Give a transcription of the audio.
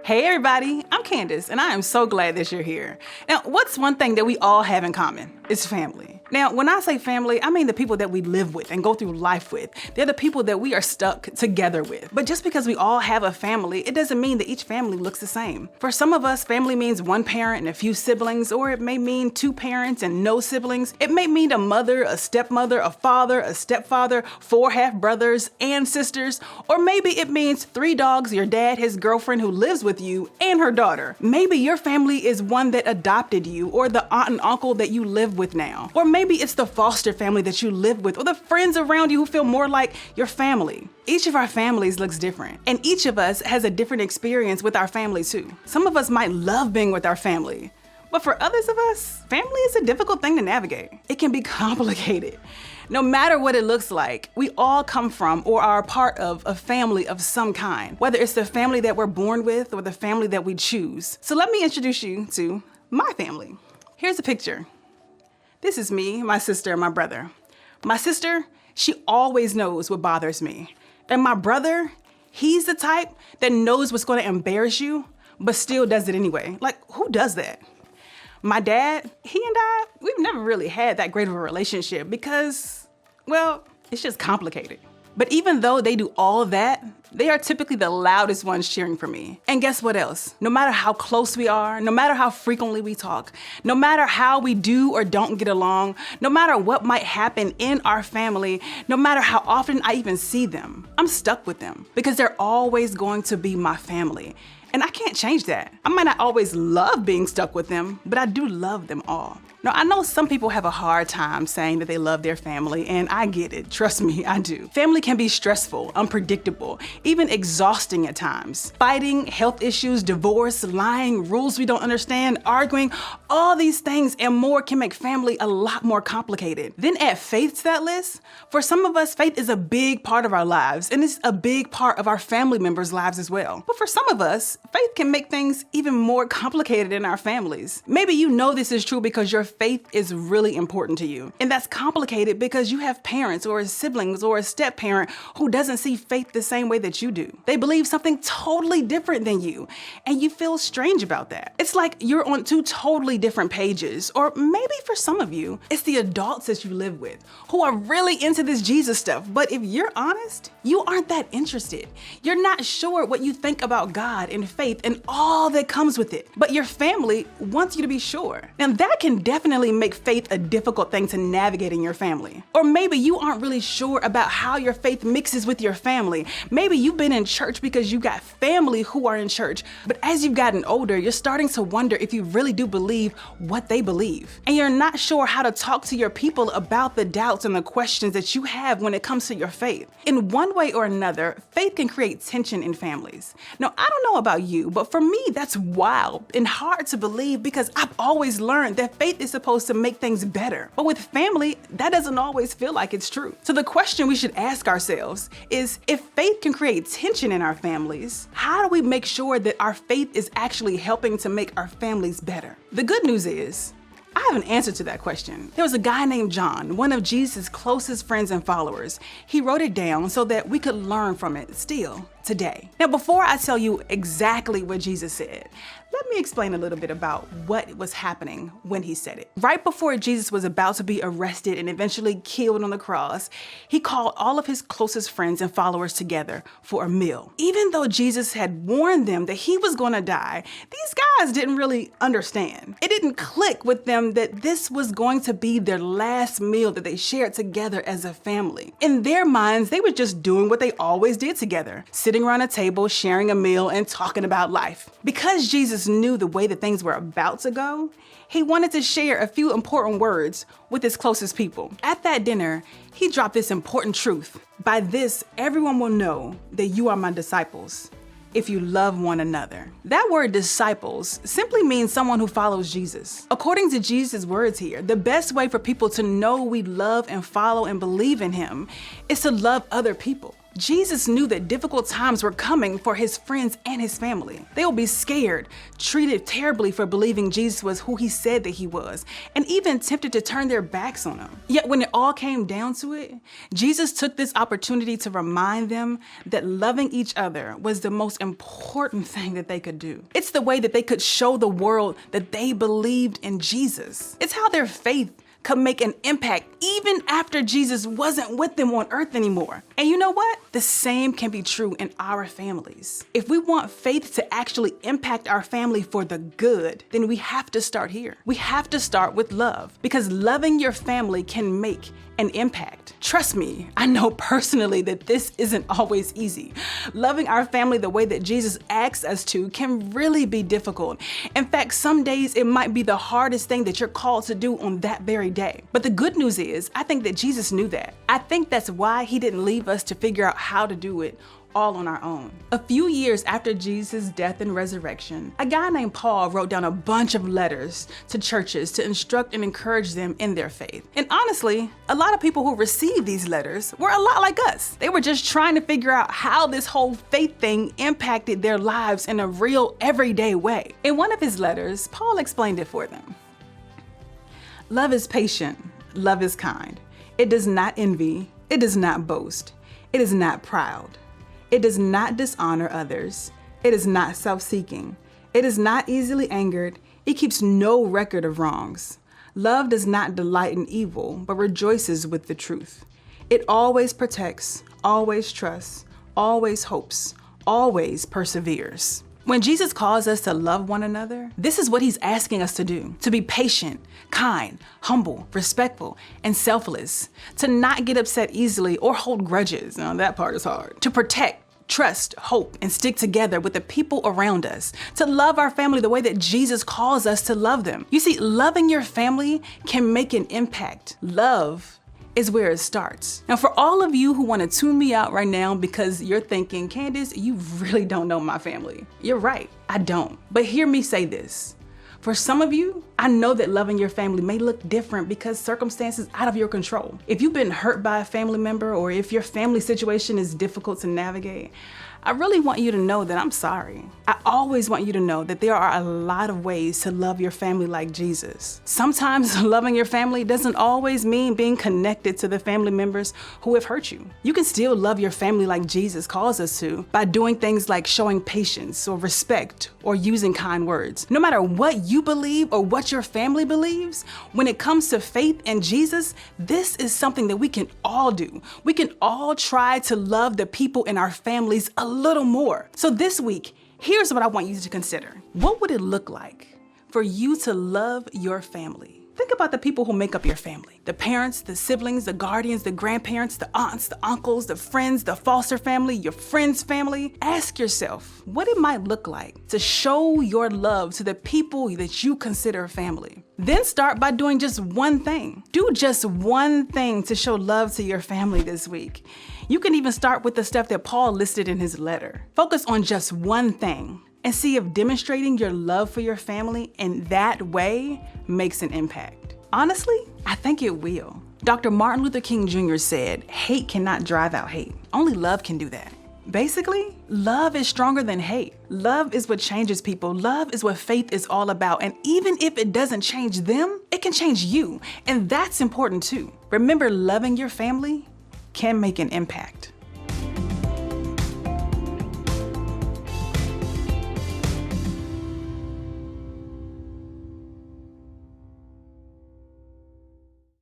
Hey everybody, I'm Candace, and I am so glad that you're here. Now, what's one thing that we all have in common? It's family. Now, when I say family, I mean the people that we live with and go through life with. They're the people that we are stuck together with. But just because we all have a family, it doesn't mean that each family looks the same. For some of us, family means one parent and a few siblings, or it may mean two parents and no siblings. It may mean a mother, a stepmother, a father, a stepfather, 4 half-brothers and sisters, or maybe it means 3 dogs, your dad, his girlfriend who lives with you, and her daughter. Maybe your family is one that adopted you, or the aunt and uncle that you live with now. Or maybe it's the foster family that you live with, or the friends around you who feel more like your family. Each of our families looks different, and each of us has a different experience with our family too. Some of us might love being with our family, but for others of us, family is a difficult thing to navigate. It can be complicated. No matter what it looks like, we all come from or are a part of a family of some kind, whether it's the family that we're born with or the family that we choose. So let me introduce you to my family. Here's a picture. This is me, my sister, and my brother. My sister, she always knows what bothers me. And my brother, he's the type that knows what's going to embarrass you, but still does it anyway. Like, who does that? My dad, he and I, we've never really had that great of a relationship because, well, it's just complicated. But even though they do all that, they are typically the loudest ones cheering for me. And guess what else? No matter how close we are, no matter how frequently we talk, no matter how we do or don't get along, no matter what might happen in our family, no matter how often I even see them, I'm stuck with them because they're always going to be my family. And I can't change that. I might not always love being stuck with them, but I do love them all. Now, I know some people have a hard time saying that they love their family, and I get it. Trust me, I do. Family can be stressful, unpredictable, even exhausting at times. Fighting, health issues, divorce, lying, rules we don't understand, arguing, all these things and more can make family a lot more complicated. Then add faith to that list. For some of us, faith is a big part of our lives, and it's a big part of our family members' lives as well. But for some of us, faith can make things even more complicated in our families. Maybe you know this is true because your faith is really important to you. And that's complicated because you have parents or siblings or a step parent who doesn't see faith the same way that you do. They believe something totally different than you, and you feel strange about that. It's like you're on 2 totally different pages. Or maybe for some of you, it's the adults that you live with who are really into this Jesus stuff. But if you're honest, you aren't that interested. You're not sure what you think about God and faith and all that comes with it. But your family wants you to be sure. And that can definitely make faith a difficult thing to navigate in your family. Or maybe you aren't really sure about how your faith mixes with your family. Maybe you've been in church because you got family who are in church, but as you've gotten older, you're starting to wonder if you really do believe what they believe. And you're not sure how to talk to your people about the doubts and the questions that you have when it comes to your faith. In one way or another, faith can create tension in families. Now, I don't know about you, but for me, that's wild and hard to believe because I've always learned that faith is supposed to make things better. But with family, that doesn't always feel like it's true. So the question we should ask ourselves is, if faith can create tension in our families, how do we make sure that our faith is actually helping to make our families better? The good news is, I have an answer to that question. There was a guy named John, one of Jesus' closest friends and followers. He wrote it down so that we could learn from it still today. Now, before I tell you exactly what Jesus said, let me explain a little bit about what was happening when he said it. Right before Jesus was about to be arrested and eventually killed on the cross, he called all of his closest friends and followers together for a meal. Even though Jesus had warned them that he was going to die, these guys didn't really understand. It didn't click with them that this was going to be their last meal that they shared together as a family. In their minds, they were just doing what they always did together, sitting around a table, sharing a meal, and talking about life. Because Jesus knew the way that things were about to go, he wanted to share a few important words with his closest people. At that dinner, he dropped this important truth. By this, everyone will know that you are my disciples, if you love one another. That word disciples simply means someone who follows Jesus. According to Jesus' words here, the best way for people to know we love and follow and believe in him is to love other people. Jesus knew that difficult times were coming for his friends and his family. They will be scared, treated terribly for believing Jesus was who he said that he was, and even tempted to turn their backs on him. Yet when it all came down to it, Jesus took this opportunity to remind them that loving each other was the most important thing that they could do. It's the way that they could show the world that they believed in Jesus. It's how their faith could make an impact even after Jesus wasn't with them on earth anymore. And you know what? The same can be true in our families. If we want faith to actually impact our family for the good, then we have to start here. We have to start with love, because loving your family can make an impact. Trust me, I know personally that this isn't always easy. Loving our family the way that Jesus asks us to can really be difficult. In fact, some days it might be the hardest thing that you're called to do on that very day. But the good news is, I think that Jesus knew that. I think that's why he didn't leave us to figure out how to do it all on our own. A few years after Jesus' death and resurrection, a guy named Paul wrote down a bunch of letters to churches to instruct and encourage them in their faith. And honestly, a lot of people who received these letters were a lot like us. They were just trying to figure out how this whole faith thing impacted their lives in a real everyday way. In one of his letters, Paul explained it for them. Love is patient. Love is kind. It does not envy. It does not boast. It is not proud. It does not dishonor others. It is not self-seeking. It is not easily angered. It keeps no record of wrongs. Love does not delight in evil, but rejoices with the truth. It always protects, always trusts, always hopes, always perseveres. When Jesus calls us to love one another, this is what he's asking us to do: to be patient, kind, humble, respectful, and selfless, to not get upset easily or hold grudges. Now, that part is hard. To protect, trust, hope, and stick together with the people around us, to love our family the way that Jesus calls us to love them. You see, loving your family can make an impact. Love is where it starts. Now, for all of you who want to tune me out right now because you're thinking, Candace, you really don't know my family. You're right, I don't. But hear me say this. For some of you, I know that loving your family may look different because circumstances out of your control. If you've been hurt by a family member, or if your family situation is difficult to navigate, I really want you to know that I'm sorry. I always want you to know that there are a lot of ways to love your family like Jesus. Sometimes loving your family doesn't always mean being connected to the family members who have hurt you. You can still love your family like Jesus calls us to by doing things like showing patience or respect or using kind words. No matter what you believe or what your family believes, when it comes to faith in Jesus, this is something that we can all do. We can all try to love the people in our families a little more. So this week, here's what I want you to consider. What would it look like for you to love your family? Think about the people who make up your family. The parents, the siblings, the guardians, the grandparents, the aunts, the uncles, the friends, the foster family, your friend's family. Ask yourself what it might look like to show your love to the people that you consider family. Then start by doing just one thing. Do just one thing to show love to your family this week. You can even start with the stuff that Paul listed in his letter. Focus on just one thing and see if demonstrating your love for your family in that way makes an impact. Honestly, I think it will. Dr. Martin Luther King Jr. said, hate cannot drive out hate. Only love can do that. Basically, love is stronger than hate. Love is what changes people. Love is what faith is all about. And even if it doesn't change them, it can change you. And that's important too. Remember, loving your family can make an impact.